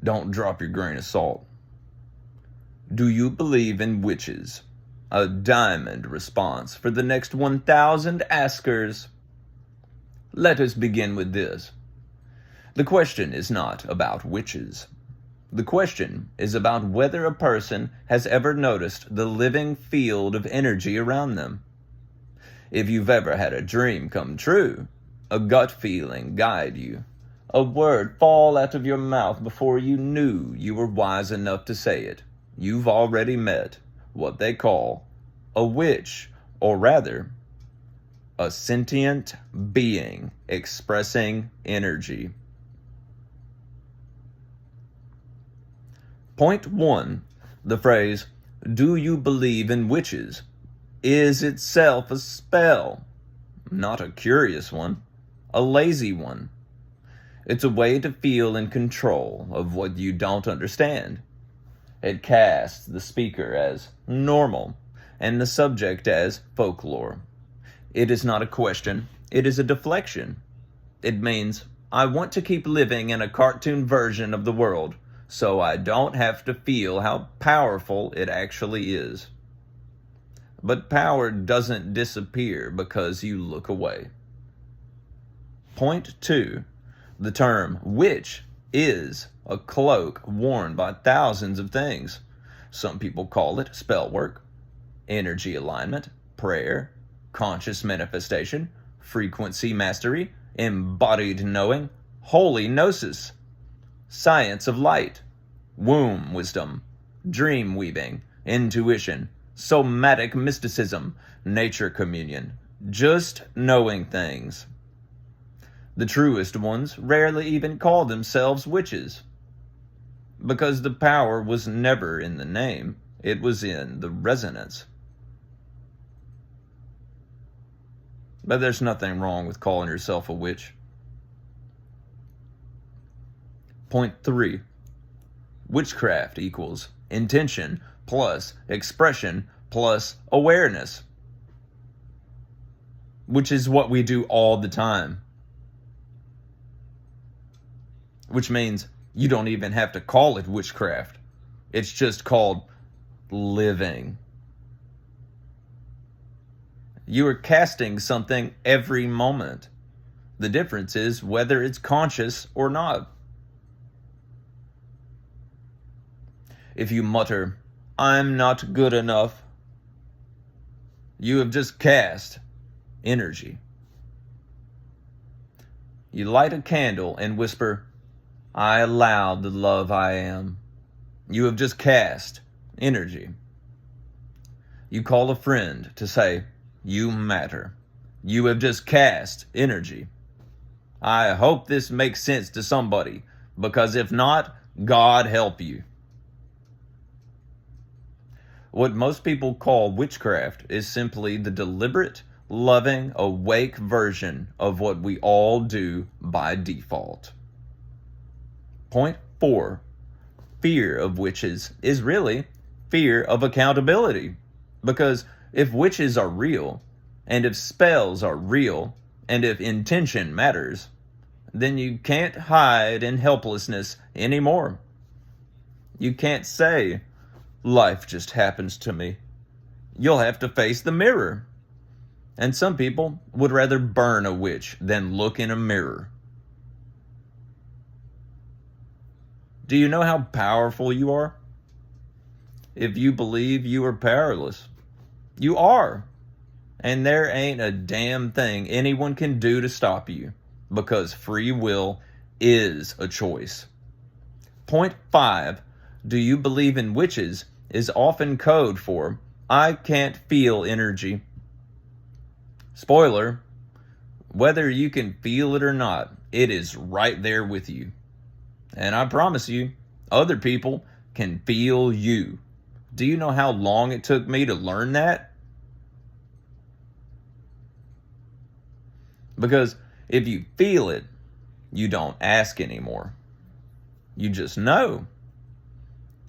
Don't drop your grain of salt. Do you believe in witches? A diamond response for the next 1,000 askers. Let us begin with this. The question is not about witches. The question is about whether a person has ever noticed the living field of energy around them. If you've ever had a dream come true, a gut feeling guide you, a word fall out of your mouth before you knew you were wise enough to say it, you've already met what they call a witch, or rather, a sentient being expressing energy. Point 1. The phrase, "Do you believe in witches?" is itself a spell. Not a curious one, a lazy one. It's a way to feel in control of what you don't understand. It casts the speaker as normal and the subject as folklore. It is not a question, it is a deflection. It means, I want to keep living in a cartoon version of the world, so I don't have to feel how powerful it actually is. But power doesn't disappear because you look away. Point 2. The term witch is a cloak worn by thousands of things. Some people call it spell work, energy alignment, prayer, conscious manifestation, frequency mastery, embodied knowing, holy gnosis, science of light, womb wisdom, dream weaving, intuition, somatic mysticism, nature communion, just knowing things. The truest ones rarely even call themselves witches, because the power was never in the name, it was in the resonance. But there's nothing wrong with calling yourself a witch. Point 3. Witchcraft equals intention plus expression plus awareness, which is what we do all the time. Which means you don't even have to call it witchcraft. It's just called living. You are casting something every moment. The difference is whether it's conscious or not. If you mutter, "I'm not good enough," you have just cast energy. You light a candle and whisper, "I allow the love I am." You have just cast energy. You call a friend to say, "You matter." You have just cast energy. I hope this makes sense to somebody, because if not, God help you. What most people call witchcraft is simply the deliberate, loving, awake version of what we all do by default. Point 4. Fear of witches is really fear of accountability. Because if witches are real, and if spells are real, and if intention matters, then you can't hide in helplessness anymore. You can't say, "Life just happens to me." You'll have to face the mirror. And some people would rather burn a witch than look in a mirror. Do you know how powerful you are? If you believe you are powerless, you are. And there ain't a damn thing anyone can do to stop you, because free will is a choice. Point 5. Do you believe in witches is often code for I can't feel energy. Spoiler, whether you can feel it or not, it is right there with you. And I promise you, other people can feel you. Do you know how long it took me to learn that? Because if you feel it, you don't ask anymore. You just know.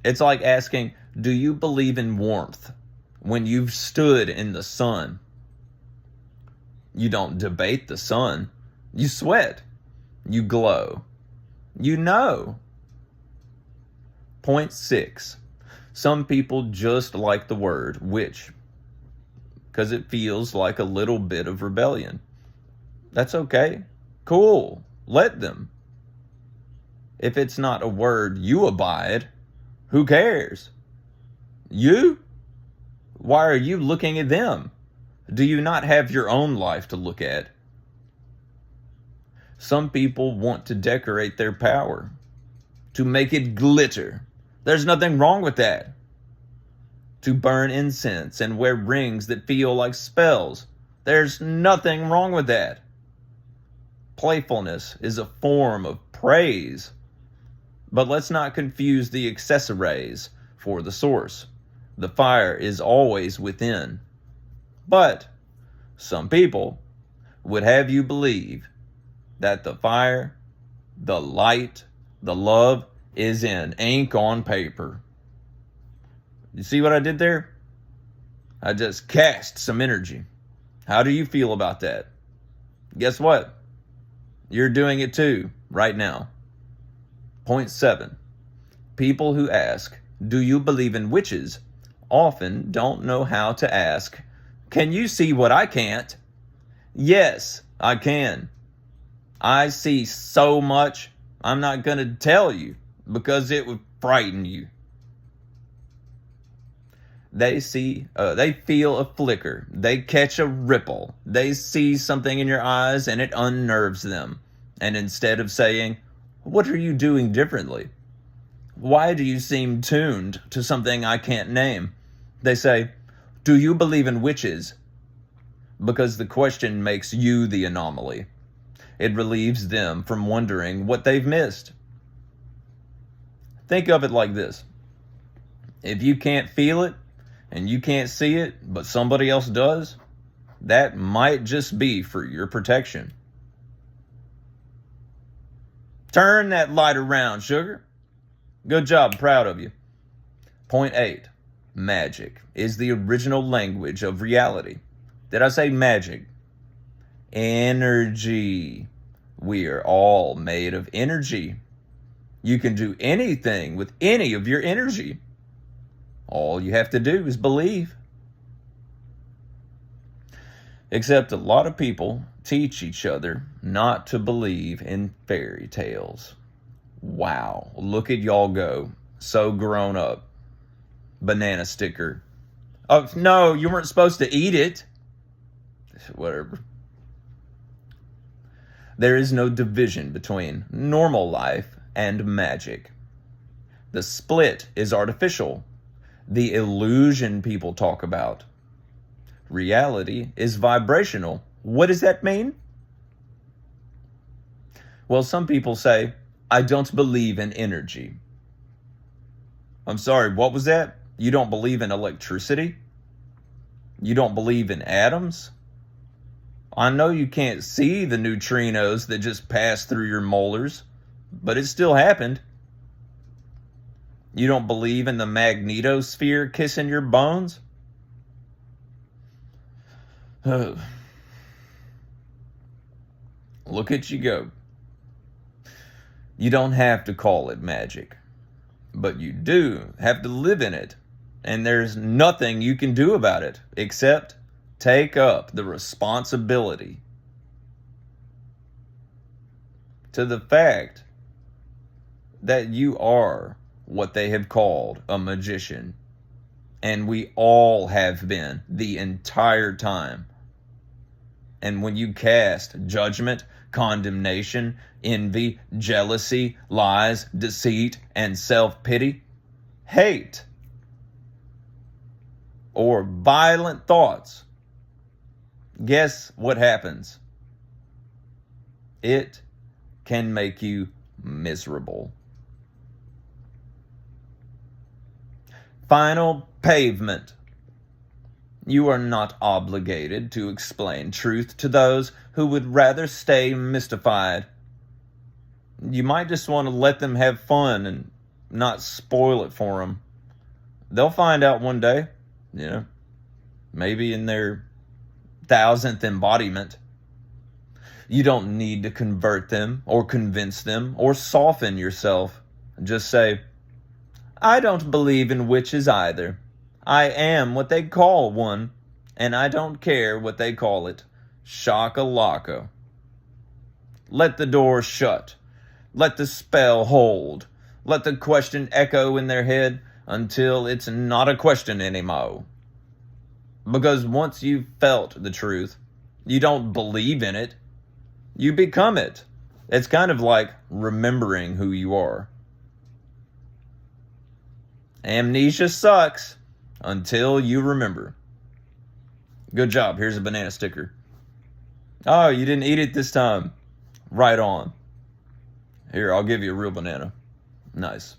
It's like asking, do you believe in warmth when you've stood in the sun? You don't debate the sun. You sweat. You glow. You know. Point 6. Some people just like the word witch because it feels like a little bit of rebellion. That's okay. Cool. Let them. If it's not a word you abide, who cares? You? Why are you looking at them? Do you not have your own life to look at? Some people want to decorate their power, to make it glitter. There's nothing wrong with that. To burn incense and wear rings that feel like spells. There's nothing wrong with that. Playfulness is a form of praise. But let's not confuse the accessories for the source. The fire is always within. But some people would have you believe that the fire, the light, the love is in ink on paper. You see what I did there? I just cast some energy. How do you feel about that? Guess what? You're doing it too, right now. Point 7. People who ask, "Do you believe in witches?" often don't know how to ask, "Can you see what I can't?" Yes, I can. I see so much, I'm not going to tell you because it would frighten you. They feel a flicker. They catch a ripple. They see something in your eyes and it unnerves them. And instead of saying, "What are you doing differently? Why do you seem tuned to something I can't name?" they say, "Do you believe in witches?" Because the question makes you the anomaly. It relieves them from wondering what they've missed. Think of it like this. If you can't feel it and you can't see it, but somebody else does, that might just be for your protection. Turn that light around, sugar. Good job, proud of you. Point 8. Magic is the original language of reality. Did I say magic? Energy. We are all made of energy. You can do anything with any of your energy. All you have to do is believe. Except a lot of people teach each other not to believe in fairy tales. Wow, look at y'all go. So grown up. Banana sticker. Oh, no, you weren't supposed to eat it. Whatever. There is no division between normal life and magic. The split is artificial. The illusion people talk about. Reality is vibrational. What does that mean? Well, some people say, "I don't believe in energy." I'm sorry, what was that? You don't believe in electricity? You don't believe in atoms? I know you can't see the neutrinos that just passed through your molars, but it still happened. You don't believe in the magnetosphere kissing your bones? Look at you go. You don't have to call it magic, but you do have to live in it, and there's nothing you can do about it except take up the responsibility to the fact that you are what they have called a magician, and we all have been the entire time. And when you cast judgment, condemnation, envy, jealousy, lies, deceit, and self-pity, hate, or violent thoughts, guess what happens? It can make you miserable. Final pavement. You are not obligated to explain truth to those who would rather stay mystified. You might just want to let them have fun and not spoil it for them. They'll find out one day, maybe in their 1000th embodiment. You don't need to convert them or convince them or soften yourself. Just say, I don't believe in witches either. I am what they call one, and I don't care what they call it. Shaka-laka. Let the door shut. Let the spell hold. Let the question echo in their head until it's not a question anymore. Because once you've felt the truth, you don't believe in it. You become it. It's kind of like remembering who you are. Amnesia sucks until you remember. Good job. Here's a banana sticker. Oh, you didn't eat it this time. Right on. Here, I'll give you a real banana. Nice.